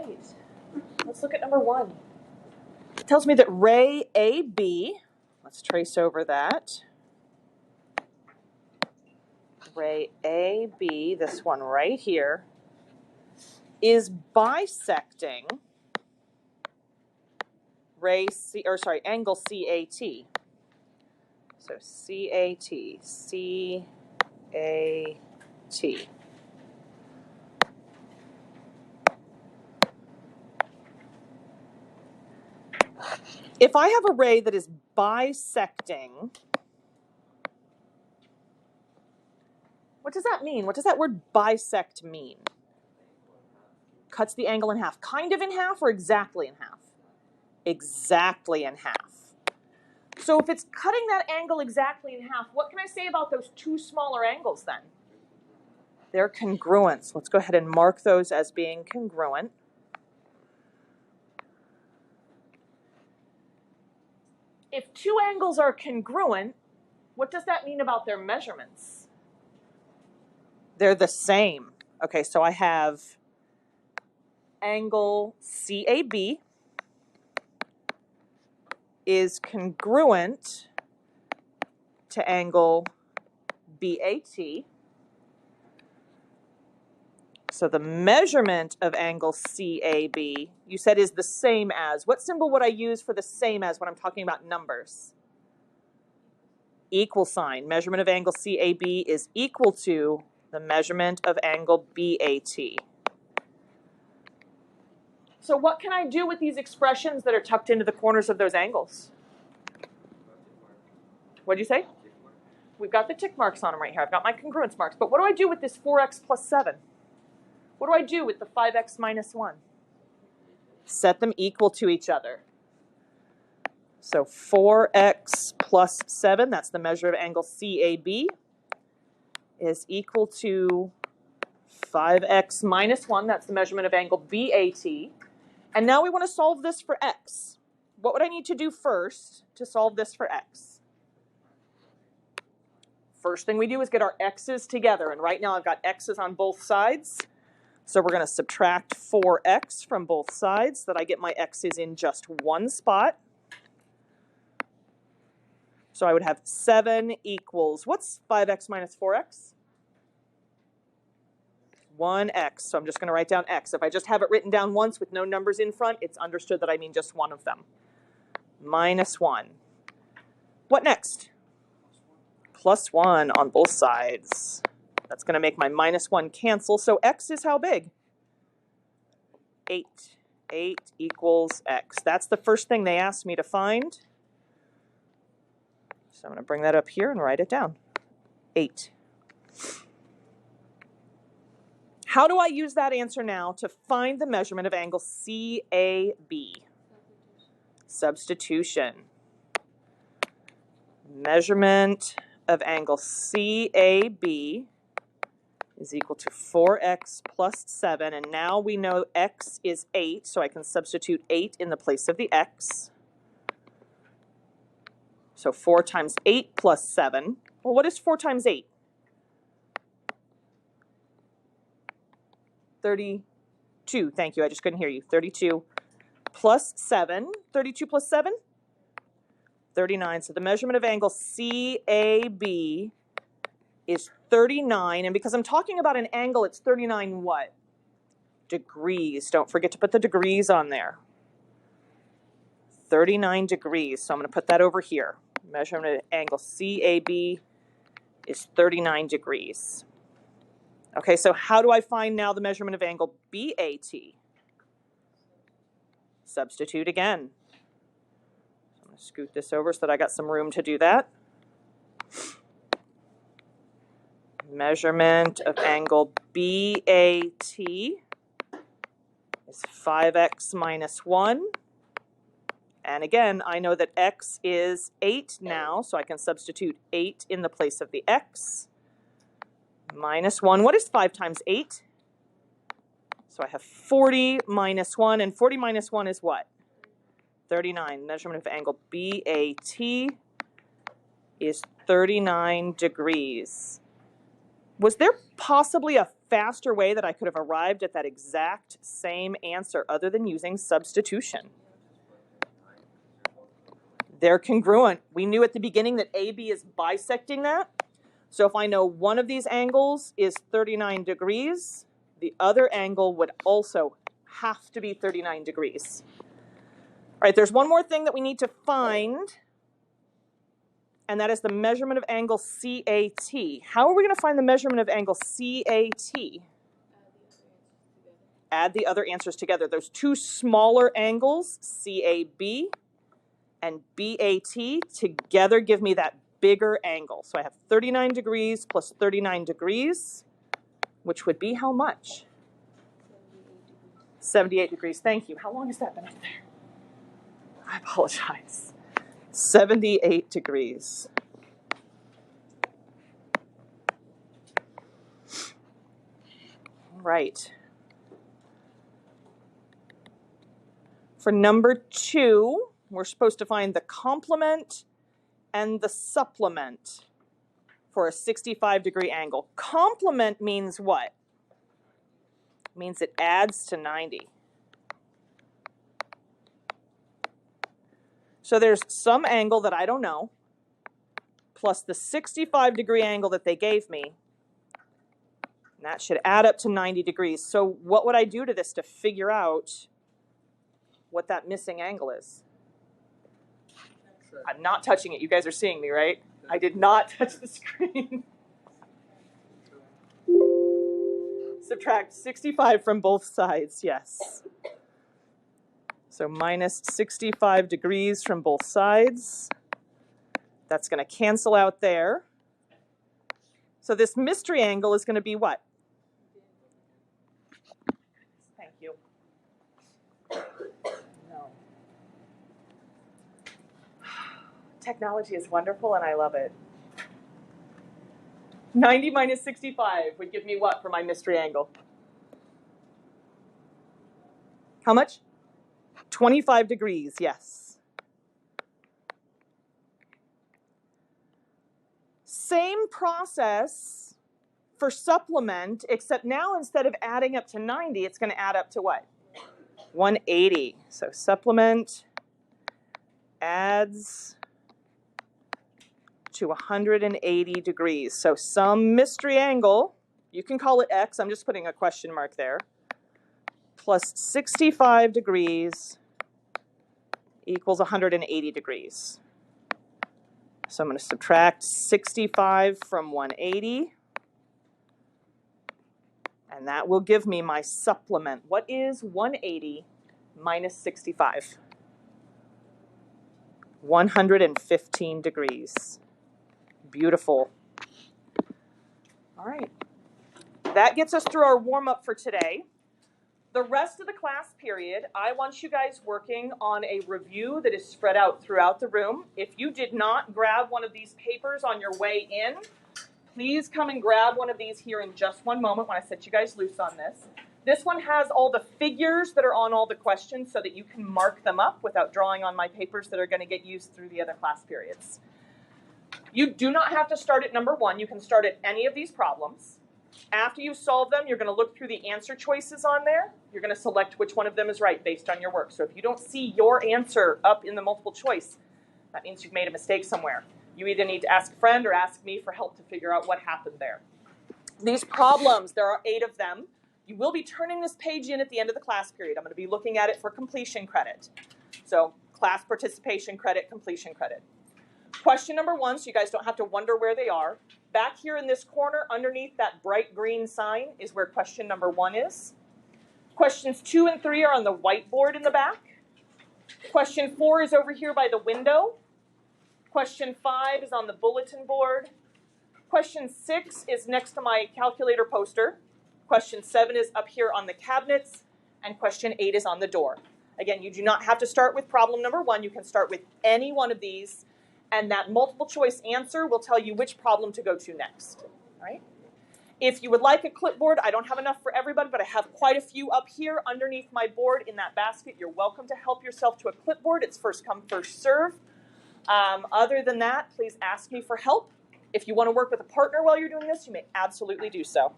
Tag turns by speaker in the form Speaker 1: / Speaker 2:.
Speaker 1: right. Let's look at number 1. It tells me that ray AB, let's trace over that. Ray AB, this one right here, is bisecting angle CAT. So CAT. If I have a ray that is bisecting, what does that mean? What does that word bisect mean? Cuts the angle in half. Kind of in half or exactly in half? Exactly in half. So if it's cutting that angle exactly in half, what can I say about those two smaller angles then? They're congruent. So let's go ahead and mark those as being congruent. If two angles are congruent, what does that mean about their measurements? They're the same. Okay, so I have angle CAB is congruent to angle BAT. So the measurement of angle CAB, you said, is the same as. What symbol would I use for the same as when I'm talking about numbers? Equal sign. Measurement of angle CAB is equal to the measurement of angle BAT. So what can I do with these expressions that are tucked into the corners of those angles? What did you say? We've got the tick marks on them right here. I've got my congruence marks. But what do I do with this 4x plus 7? What do I do with the 5x minus 1? Set them equal to each other. So 4x plus 7, that's the measure of angle CAB, is equal to 5x minus 1, that's the measurement of angle BAT. And now we want to solve this for x. What would I need to do first to solve this for x? First thing we do is get our x's together. And right now I've got x's on both sides. So we're going to subtract 4x from both sides so that I get my x's in just one spot. So I would have 7 equals, what's 5x minus 4x? 1x. So I'm just going to write down x. If I just have it written down once with no numbers in front, it's understood that I mean just one of them. Minus 1. What next? Plus 1 on both sides. That's going to make my minus 1 cancel. So x is how big? 8. 8 equals x. That's the first thing they asked me to find. So I'm going to bring that up here and write it down. 8. How do I use that answer now to find the measurement of angle CAB? Substitution. Measurement of angle CAB is equal to 4x plus 7, and now we know x is 8, so I can substitute 8 in the place of the x. So 4 times 8 plus 7. Well, what is 4 times 8? 32. Thank you. I just couldn't hear you. 32 plus 7. 32 plus 7? 39. So the measurement of angle CAB is 39. And because I'm talking about an angle, it's 39 what? Degrees. Don't forget to put the degrees on there. 39 degrees. So I'm going to put that over here. Measurement of angle CAB is 39 degrees. Okay, so how do I find now the measurement of angle BAT? Substitute again. So I'm going to scoot this over so that I got some room to do that. Measurement of angle BAT is 5x minus 1. And again, I know that x is 8 now, so I can substitute 8 in the place of the x. Minus 1. What is 5 times 8? So I have 40 minus 1, and 40 minus 1 is what? 39. Measurement of angle BAT is 39 degrees. Was there possibly a faster way that I could have arrived at that exact same answer other than using substitution. They're congruent. We knew at the beginning that AB is bisecting that. So if I know one of these angles is 39 degrees, the other angle would also have to be 39 degrees. All right, there's one more thing that we need to find, and that is the measurement of angle CAT. How are we going to find the measurement of angle CAT? Add the other answers together. Those two smaller angles, CAB and BAT, together give me that bigger angle. So I have 39 degrees plus 39 degrees, which would be how much? 78 degrees. Thank you. How long has that been up there? I apologize. 78 degrees. All right. For number 2, we're supposed to find the complement and the supplement for a 65-degree angle. Complement means what? It means it adds to 90. So there's some angle that I don't know, plus the 65-degree angle that they gave me, and that should add up to 90 degrees. So what would I do to this to figure out what that missing angle is? I'm not touching it. You guys are seeing me, right? I did not touch the screen. Subtract 65 from both sides, yes. So minus 65 degrees from both sides. That's going to cancel out there. So this mystery angle is going to be what? Thank you. No. Technology is wonderful and I love it. 90 minus 65 would give me what for my mystery angle? How much? 25 degrees, yes. Same process for supplement, except now instead of adding up to 90, it's going to add up to what? 180. So supplement adds to 180 degrees. So some mystery angle, you can call it X, I'm just putting a question mark there, plus 65 degrees equals 180 degrees. So I'm going to subtract 65 from 180, and that will give me my supplement. What is 180 minus 65? 115 degrees. Beautiful. All right. That gets us through our warm-up for today. The rest of the class period, I want you guys working on a review that is spread out throughout the room. If you did not grab one of these papers on your way in, please come and grab one of these here in just one moment when I set you guys loose on this. This one has all the figures that are on all the questions so that you can mark them up without drawing on my papers that are going to get used through the other class periods. You do not have to start at number 1. You can start at any of these problems. After you solve them, you're going to look through the answer choices on there. You're going to select which one of them is right based on your work. So if you don't see your answer up in the multiple choice, that means you've made a mistake somewhere. You either need to ask a friend or ask me for help to figure out what happened there. These problems, there are 8 of them. You will be turning this page in at the end of the class period. I'm going to be looking at it for completion credit. So class participation credit, completion credit. Question number 1, so you guys don't have to wonder where they are. Back here in this corner, underneath that bright green sign, is where question number 1 is. Questions 2 and 3 are on the whiteboard in the back. Question 4 is over here by the window. Question 5 is on the bulletin board. Question 6 is next to my calculator poster. Question 7 is up here on the cabinets. And question 8 is on the door. Again, you do not have to start with problem number 1. You can start with any one of these. And that multiple choice answer will tell you which problem to go to next. All right? If you would like a clipboard, I don't have enough for everybody, but I have quite a few up here underneath my board in that basket. You're welcome to help yourself to a clipboard. It's first come, first serve. Other than that, please ask me for help. If you want to work with a partner while you're doing this, you may absolutely do so.